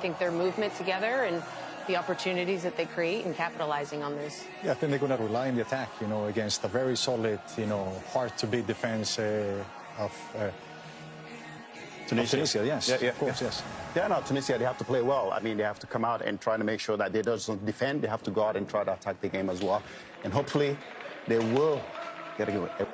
I think their movement together and the opportunities that they create and capitalizing on this. Yeah, I think they're going to rely on the attack, against a very solid, hard-to-beat defense of Tunisia. Yes, yeah, of course, yeah. yes. Yeah, no, Tunisia, they have to play well. I mean, they have to come out and try to make sure that they don't defend. They have to go out and try to attack the game as well. And hopefully, they will get it.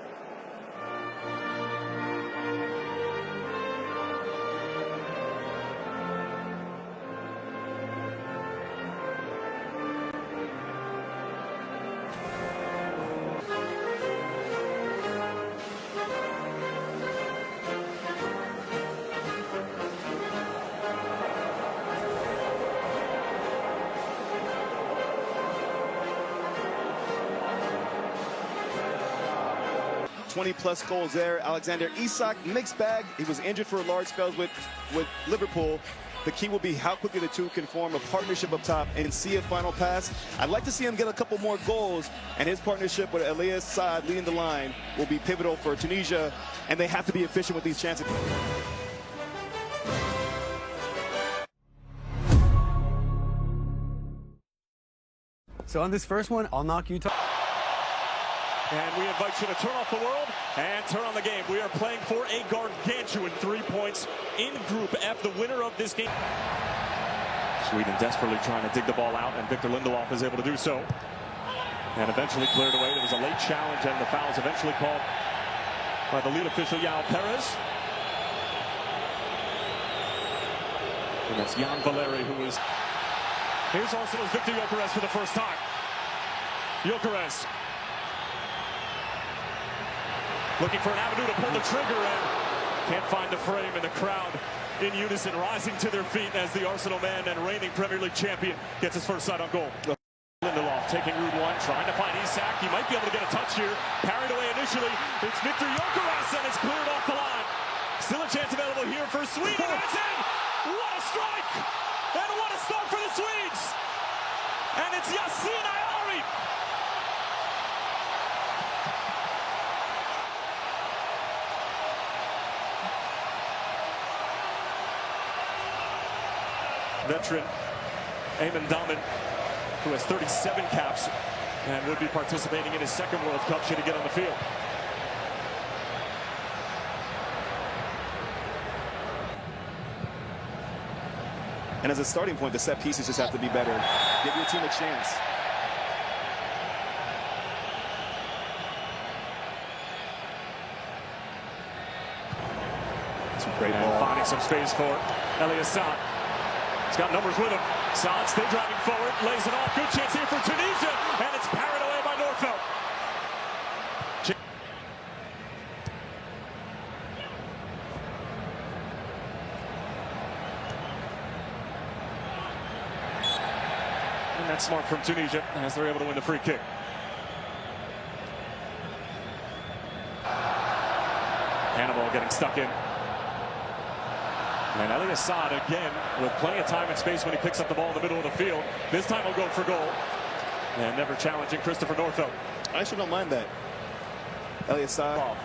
20-plus goals there. Alexander Isak, mixed bag. He was injured for large spells with Liverpool. The key will be how quickly the two can form a partnership up top and see a final pass. I'd like to see him get a couple more goals, and his partnership with Elias Saad leading the line will be pivotal for Tunisia, and they have to be efficient with these chances. So on this first one, I'll knock you. And we invite you to turn off the world and turn on the game. We are playing for a gargantuan 3 points in Group F, the winner of this game. Sweden desperately trying to dig the ball out, and Victor Lindelof is able to do so. And eventually cleared away. There was a late challenge, and the foul is eventually called by the lead official, Yao Perez. And that's Jan Valeri, who is... Here's Arsenal's Victor Gyökeres for the first time. Gyökeres looking for an avenue to pull the trigger, and can't find the frame, and the crowd in unison rising to their feet as the Arsenal man and reigning Premier League champion gets his first sight on goal. Lindelof taking route one, trying to find Isak. He might be able to get a touch here. Parried away initially. It's Victor Gyökeres, and it's cleared off the line. Still a chance available here for Sweden. It's in! What a strike! And what a start for the Swedes! And it's Yassine Ayari. Veteran Eamon Daman, who has 37 caps and would be participating in his second World Cup should he get on the field. And as a starting point, the set pieces just have to be better. Give your team a chance. It's a great ball. Finding some space for Elias Saad. He's got numbers with him. Saad still driving forward, lays it off. Good chance here for Tunisia, and it's parried away by Norfelt. And that's smart from Tunisia as they're able to win the free kick. Hannibal getting stuck in. And Elias Saad again with plenty of time and space when he picks up the ball in the middle of the field. This time he'll go for goal. And never challenging Christopher Norfelt. I actually don't mind that. Elias Saad.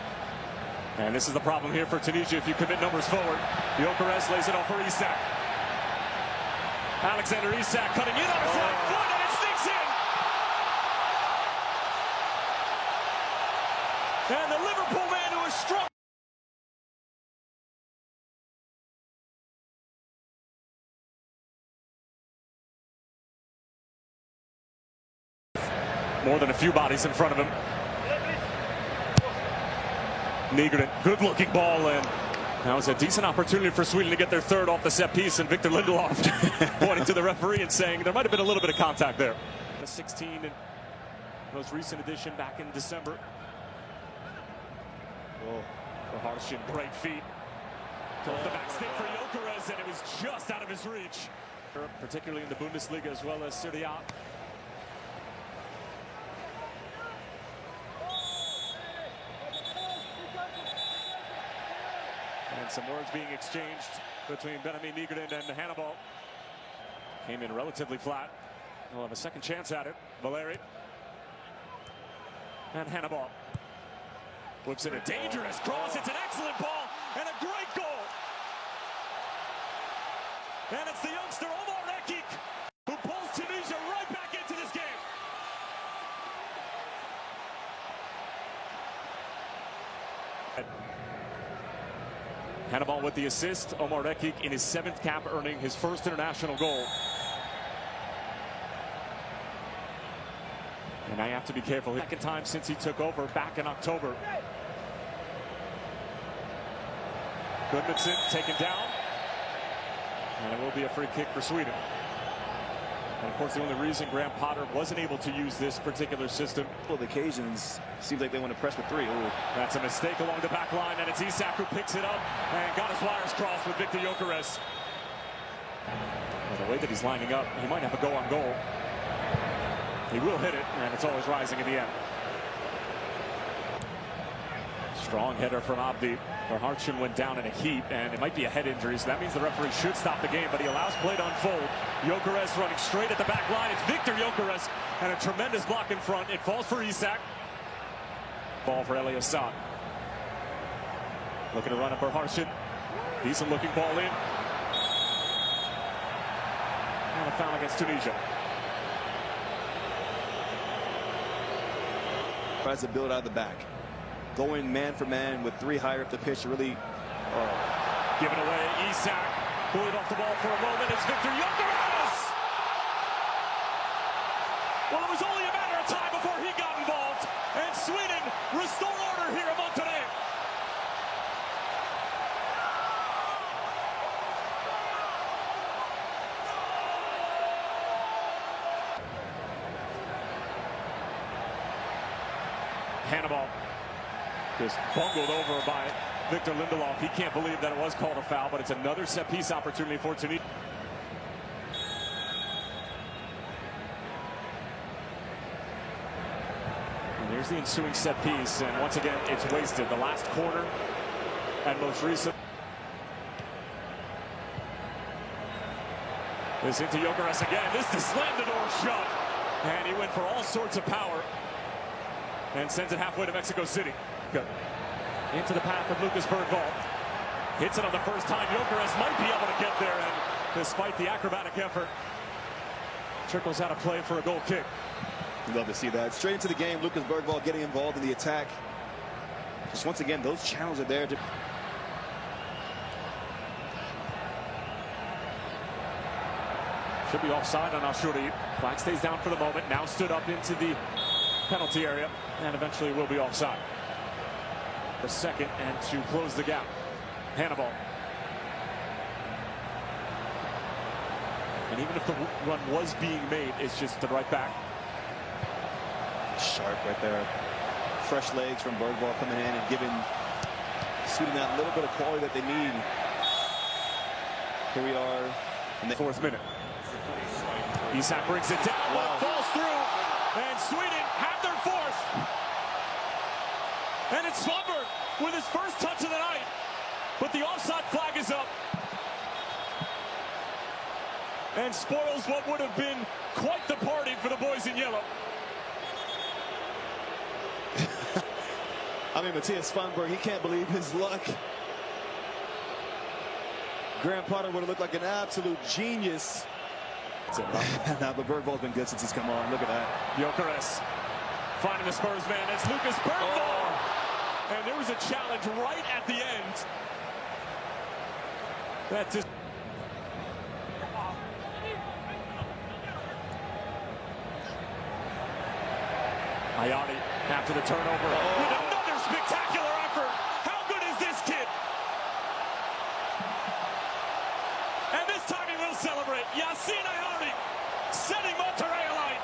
And this is the problem here for Tunisia if you commit numbers forward. Gyökeres lays it off for Isak. Alexander Isak cutting in on his right foot, and it sneaks in. And the Liverpool man who is strong. More than a few bodies in front of him. Nygren, good-looking ball, and that was a decent opportunity for Sweden to get their third off the set piece, and Victor Lindelof pointing to the referee and saying there might have been a little bit of contact there. The 16 and most recent edition back in December. Oh, the Harshin, great feet. Goes the back stick for Gyökeres, and it was just out of his reach. Particularly in the Bundesliga as well as Serie A. And some words being exchanged between Benjamin Nygren and Hannibal. Came in relatively flat. We'll have a second chance at it. Valeri. And Hannibal. Whips in a dangerous cross. It's an excellent ball and a great goal. And it's the youngster Omar Rekik who pulls Tunisia right back into this game. Hannibal with the assist. Omar Rekik in his 7th cap, earning his first international goal. And now you have to be careful. Second time since he took over back in October. Gudmundsson taken down. And it will be a free kick for Sweden. And of course, the only reason Graham Potter wasn't able to use this particular system. Well, the occasions seems like they want to press with 3. Ooh. That's a mistake along the back line, and it's Isak who picks it up and got his wires crossed with Victor Gyökeres. Well, the way that he's lining up, he might have a go on goal. He will hit it, and it's always rising in the end. Strong header from Abdi. Verhartjen went down in a heap, and it might be a head injury, so that means the referee should stop the game, but he allows play to unfold. Gyökeres running straight at the back line. It's Victor Gyökeres, and a tremendous block in front. It falls for Isak. Ball for Eli Assad. Looking to run at Verhartjen. Decent looking ball in. And a foul against Tunisia. Tries to build out of the back. Going man for man with 3 higher up the pitch to really Given away, Isak pulling off the ball for a moment. It's Victor Gyökeres! Well, it was only a matter of time before he got involved, and Sweden restore order here in Monterrey. Hannibal just bungled over by Victor Lindelof. He can't believe that it was called a foul, but it's another set-piece opportunity for Tunisia. And here's the ensuing set-piece, and once again, it's wasted. The last corner and most recent. This into Gyökeres again. This to slam the door shut. And he went for all sorts of power and sends it halfway to Mexico City. Good. Into the path of Lucas Bergvall. Hits it on the first time. Gyökeres might be able to get there, and despite the acrobatic effort, trickles out of play for a goal kick. You'd love to see that. Straight into the game, Lucas Bergvall getting involved in the attack. Just once again, those channels are there. Should be offside on Ashuri. Flag stays down for the moment. Now stood up into the penalty area, and eventually will be offside. A second, and to close the gap, Hannibal. And even if the run was being made, it's just the right back. Sharp right there. Fresh legs from Bergvall coming in and giving Sweden that little bit of quality that they need. Here we are in the 4th minute. Isak brings it down, but it falls through, and Sweden have their 4th. And it's Svanberg with his first touch of the night, but the offside flag is up and spoils what would have been quite the party for the boys in yellow. I mean, Matthias Svanberg, he can't believe his luck. Graham Potter would have looked like an absolute genius. Now, but Bergvall's been good since he's come on. Look at that. Gyökeres finding the Spurs man. It's Lucas Bergvall. And there was a challenge right at the end. That just... Ayani after the turnover with another spectacular effort. How good is this kid? And this time he will celebrate. Yassine Ayani setting Monterrey alight.